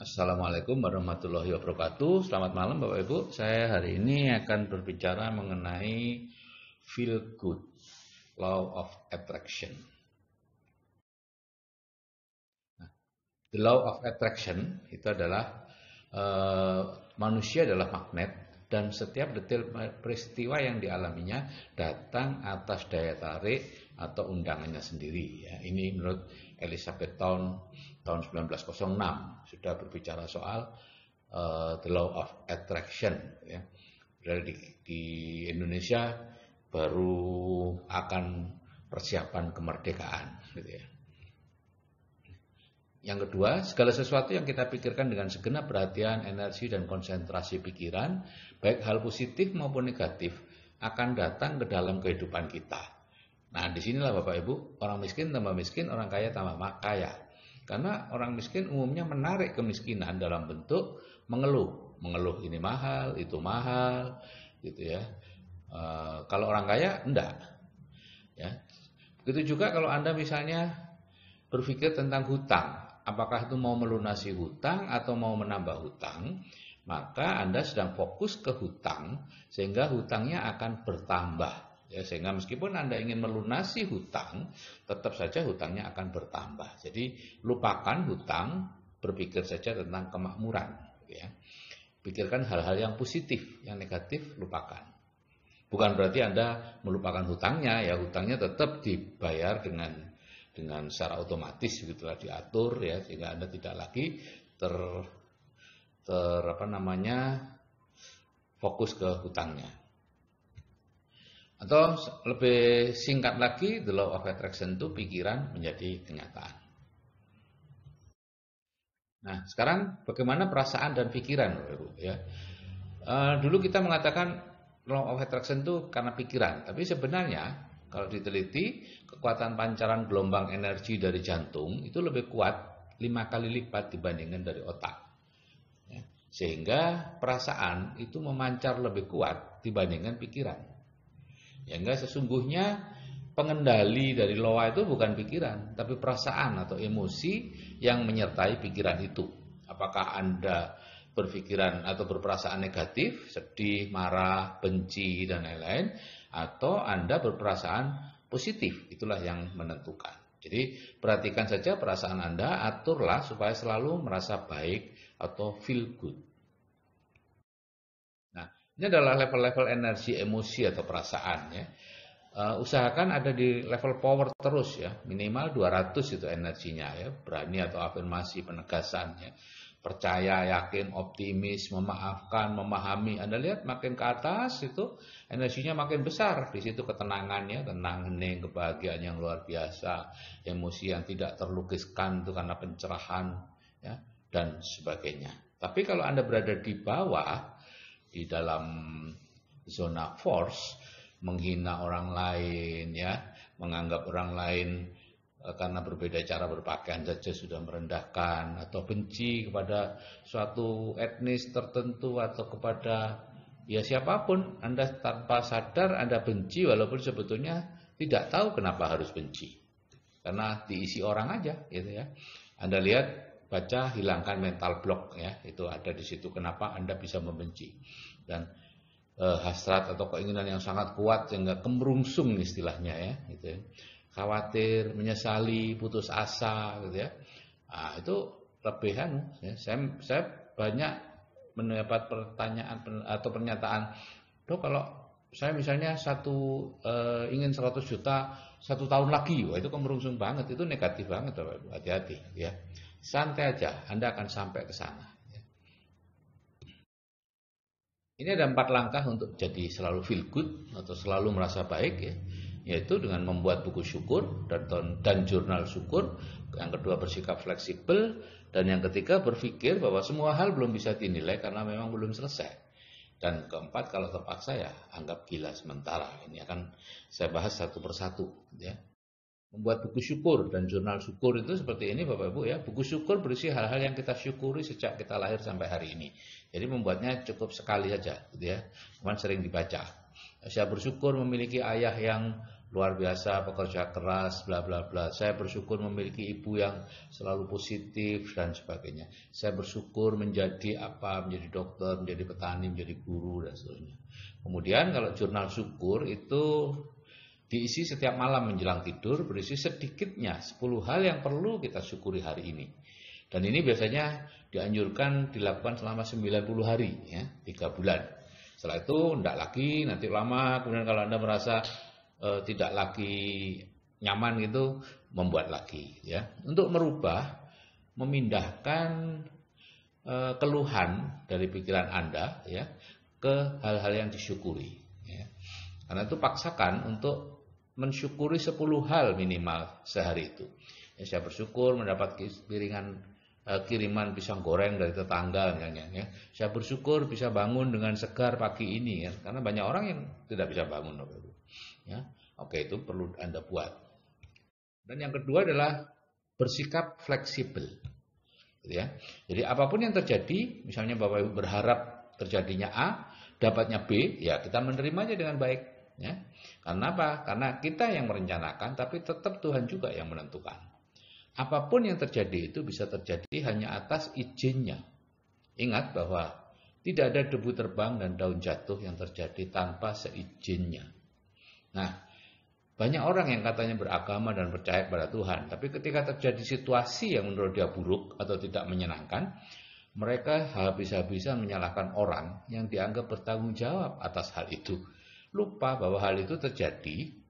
Assalamualaikum warahmatullahi wabarakatuh. Selamat malam Bapak Ibu. Saya hari ini akan berbicara mengenai feel good, law of attraction. The law of attraction itu adalah manusia adalah magnet dan setiap detail peristiwa yang dialaminya datang atas daya tarik atau undangannya sendiri. Ya, ini menurut Elizabeth tahun 1906 sudah berbicara soal the law of attraction. Ya. Di Indonesia baru akan persiapan kemerdekaan, gitu ya. Yang kedua, segala sesuatu yang kita pikirkan dengan segenap perhatian, energi, dan konsentrasi pikiran, baik hal positif maupun negatif, akan datang ke dalam kehidupan kita. Nah, disinilah Bapak Ibu, orang miskin tambah miskin, orang kaya tambah kaya. Karena orang miskin umumnya menarik kemiskinan dalam bentuk mengeluh. Mengeluh ini mahal, itu mahal, gitu ya. Kalau orang kaya, enggak. Ya. Begitu juga kalau Anda misalnya berpikir tentang hutang. Apakah itu mau melunasi hutang atau mau menambah hutang, maka Anda sedang fokus ke hutang sehingga hutangnya akan bertambah. Ya, sehingga meskipun Anda ingin melunasi hutang, tetap saja hutangnya akan bertambah. Jadi lupakan hutang, berpikir saja tentang kemakmuran. Ya. Pikirkan hal-hal yang positif, yang negatif lupakan. Bukan berarti Anda melupakan hutangnya, ya hutangnya tetap dibayar dengan secara otomatis begitulah diatur ya sehingga Anda tidak lagi fokus ke hutangnya. Atau lebih singkat lagi, the law of attraction itu pikiran menjadi kenyataan. Nah, sekarang bagaimana perasaan dan pikiran, ya. Dulu kita mengatakan law of attraction itu karena pikiran, tapi sebenarnya kalau diteliti, kekuatan pancaran gelombang energi dari jantung itu lebih kuat 5 kali lipat dibandingkan dari otak. Ya, sehingga perasaan itu memancar lebih kuat dibandingkan pikiran. Sehingga sesungguhnya pengendali dari loa itu bukan pikiran, tapi perasaan atau emosi yang menyertai pikiran itu. Apakah Anda berpikiran atau berperasaan negatif, sedih, marah, benci, dan lain-lain, atau Anda berperasaan positif, itulah yang menentukan. Jadi perhatikan saja perasaan Anda, aturlah supaya selalu merasa baik atau feel good. Nah, ini adalah level-level energi emosi atau perasaan ya. Usahakan ada di level power terus ya, minimal 200 itu energinya ya, berani atau afirmasi penegasan ya. Percaya, yakin, optimis, memaafkan, memahami. Anda lihat makin ke atas itu energinya makin besar. Di situ ketenangannya, tenang, hening, kebahagiaan yang luar biasa, emosi yang tidak terlukiskan itu karena pencerahan ya, dan sebagainya. Tapi kalau Anda berada di bawah, di dalam zona force, menghina orang lain ya, menganggap orang lain karena berbeda cara berpakaian saja sudah merendahkan, atau benci kepada suatu etnis tertentu atau kepada ya siapapun, Anda tanpa sadar Anda benci walaupun sebetulnya tidak tahu kenapa harus benci. Karena diisi orang aja gitu ya. Anda lihat, baca, hilangkan mental block ya, itu ada di situ kenapa Anda bisa membenci. Dan hasrat atau keinginan yang sangat kuat sehingga kemerungsung istilahnya ya gitu ya. Khawatir, menyesali, putus asa gitu ya. Nah, itu lebihan ya. Saya banyak mendapat pertanyaan atau pernyataan, "Dok, kalau saya misalnya ingin 100 juta 1 tahun lagi," wah itu kemerungsung banget, itu negatif banget, Bapak. Hati-hati ya. Santai aja, Anda akan sampai ke sana. Ini ada 4 langkah untuk jadi selalu feel good atau selalu merasa baik ya, yaitu dengan membuat buku syukur dan jurnal syukur. Yang kedua bersikap fleksibel, dan yang ketiga berpikir bahwa semua hal belum bisa dinilai karena memang belum selesai. Dan keempat, kalau terpaksa ya anggap gila sementara. Ini akan saya bahas satu persatu ya. Membuat buku syukur dan jurnal syukur itu seperti ini Bapak Ibu ya. Buku syukur berisi hal-hal yang kita syukuri sejak kita lahir sampai hari ini. Jadi membuatnya cukup sekali saja gitu ya. Cuman sering dibaca. Saya bersyukur memiliki ayah yang luar biasa, pekerja keras, bla bla bla. Saya bersyukur memiliki ibu yang selalu positif dan sebagainya. Saya bersyukur menjadi apa, menjadi dokter, menjadi petani, menjadi guru dan seterusnya. Kemudian kalau jurnal syukur itu diisi setiap malam menjelang tidur, berisi sedikitnya 10 hal yang perlu kita syukuri hari ini. Dan ini biasanya dianjurkan dilakukan selama 90 hari, ya, 3 bulan. Setelah itu tidak lagi, nanti lama, kemudian kalau Anda merasa tidak lagi nyaman gitu, membuat lagi, ya. Untuk merubah, memindahkan keluhan dari pikiran Anda, ya, ke hal-hal yang disyukuri, ya. Karena itu paksakan untuk mensyukuri 10 hal minimal sehari itu. Ya, saya bersyukur mendapat kiriman pisang goreng dari tetangga, ya. Saya bersyukur bisa bangun dengan segar pagi ini, ya. Karena banyak orang yang tidak bisa bangun, ya. Oke, itu perlu Anda buat. Dan yang kedua adalah bersikap fleksibel, gitu ya. Jadi apapun yang terjadi, misalnya Bapak Ibu berharap terjadinya A, dapatnya B, ya kita menerimanya dengan baik, ya. Karena apa? Karena kita yang merencanakan, tapi tetap Tuhan juga yang menentukan. Apapun yang terjadi itu bisa terjadi hanya atas izinnya. Ingat bahwa tidak ada debu terbang dan daun jatuh yang terjadi tanpa seizinnya. Nah, banyak orang yang katanya beragama dan percaya kepada Tuhan, tapi ketika terjadi situasi yang menurut dia buruk atau tidak menyenangkan, mereka habis-habisan menyalahkan orang yang dianggap bertanggung jawab atas hal itu. Lupa bahwa hal itu terjadi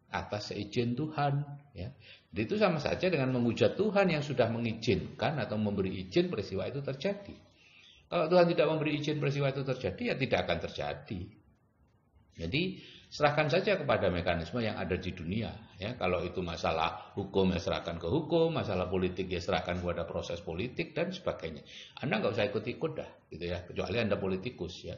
atas seizin Tuhan, ya. Jadi itu sama saja dengan menghujat Tuhan yang sudah mengizinkan atau memberi izin peristiwa itu terjadi. Kalau Tuhan tidak memberi izin peristiwa itu terjadi, ya tidak akan terjadi. Jadi serahkan saja kepada mekanisme yang ada di dunia, ya. Kalau itu masalah hukum, ya serahkan ke hukum, masalah politik, ya serahkan kepada proses politik dan sebagainya. Anda nggak usah ikut-ikut dah, gitu ya. Kecuali Anda politikus, ya.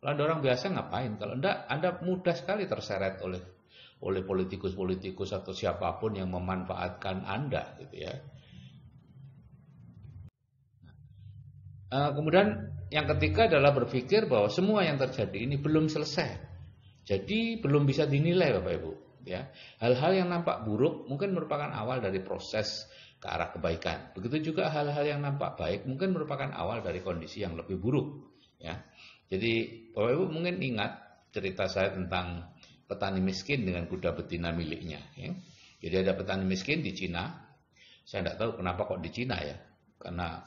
Kalau Anda orang biasa ngapain? Kalau enggak, Anda mudah sekali terseret oleh politikus-politikus atau siapapun yang memanfaatkan Anda, gitu ya. Kemudian yang ketiga adalah berpikir bahwa semua yang terjadi ini belum selesai. Jadi belum bisa dinilai, Bapak Ibu, ya. Hal-hal yang nampak buruk mungkin merupakan awal dari proses ke arah kebaikan. Begitu juga hal-hal yang nampak baik mungkin merupakan awal dari kondisi yang lebih buruk, ya. Jadi Bapak Ibu mungkin ingat cerita saya tentang petani miskin dengan kuda betina miliknya, ya. Jadi ada petani miskin di Cina. Saya tidak tahu kenapa kok di Cina, ya. Karena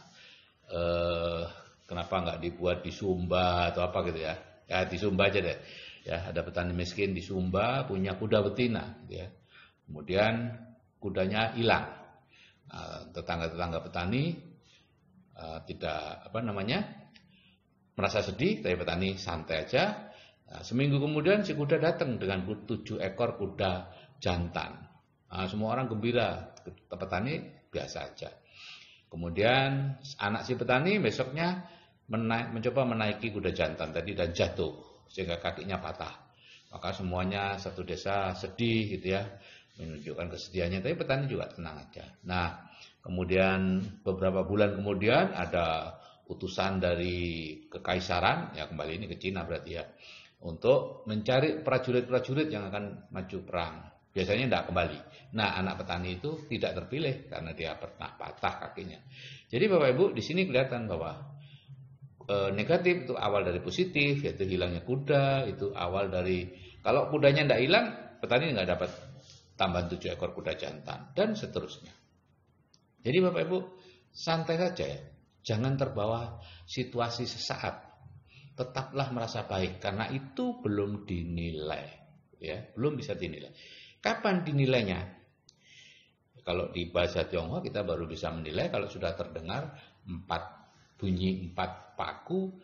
kenapa nggak dibuat di Sumba atau apa gitu, ya. Ya di Sumba aja deh. Ya, ada petani miskin di Sumba punya kuda betina, gitu ya. Kemudian kudanya hilang. Tetangga-tetangga petani tidak merasa sedih, tapi petani santai aja. Seminggu kemudian si kuda datang dengan 7 ekor kuda jantan. Semua orang gembira, petani biasa aja. Kemudian anak si petani besoknya mencoba menaiki kuda jantan tadi dan jatuh sehingga kakinya patah. Maka semuanya satu desa sedih, gitu ya, menunjukkan kesedihannya. Tapi petani juga tenang aja. Nah, kemudian beberapa bulan kemudian ada utusan dari kekaisaran, ya kembali ini ke Cina berarti, ya, untuk mencari prajurit-prajurit yang akan maju perang. Biasanya tidak kembali. Nah, anak petani itu tidak terpilih karena dia pernah patah kakinya. Jadi Bapak Ibu di sini kelihatan bahwa negatif itu awal dari positif, yaitu hilangnya kuda. Itu awal dari, kalau kudanya tidak hilang, petani nggak dapat tambahan 7 ekor kuda jantan dan seterusnya. Jadi Bapak Ibu santai saja, ya. Jangan terbawa situasi sesaat. Tetaplah merasa baik karena itu belum dinilai, ya, belum bisa dinilai. Kapan dinilainya? Kalau di bahasa Tionghoa kita baru bisa menilai kalau sudah terdengar 4 paku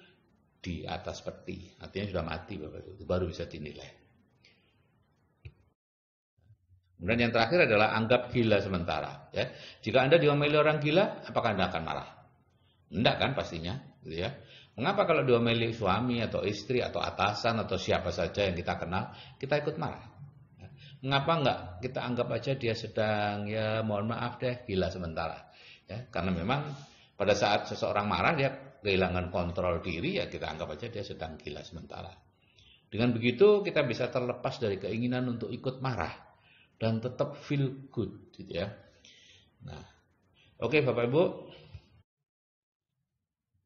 di atas peti, artinya sudah mati, Bapak Ibu. Itu baru bisa dinilai. Kemudian yang terakhir adalah anggap gila sementara, ya. Jika Anda diomeli orang gila, apakah Anda akan marah? Enggak kan pastinya, gitu ya. Mengapa kalau diomeli suami atau istri atau atasan atau siapa saja yang kita kenal, kita ikut marah? Mengapa enggak kita anggap aja dia sedang, ya mohon maaf deh, gila sementara, ya. Karena memang pada saat seseorang marah dia kehilangan kontrol diri, ya kita anggap aja dia sedang gila sementara. Dengan begitu kita bisa terlepas dari keinginan untuk ikut marah dan tetap feel good gitu ya. Nah, oke Bapak Ibu,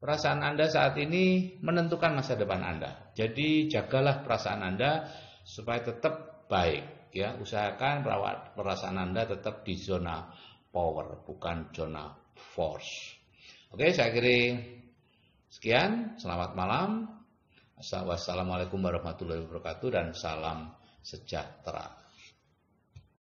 perasaan Anda saat ini menentukan masa depan Anda. Jadi jagalah perasaan Anda supaya tetap baik ya. Usahakan perasaan Anda tetap di zona power, bukan zona force. Oke, saya kira sekian. Selamat malam. Wassalamualaikum warahmatullahi wabarakatuh dan salam sejahtera.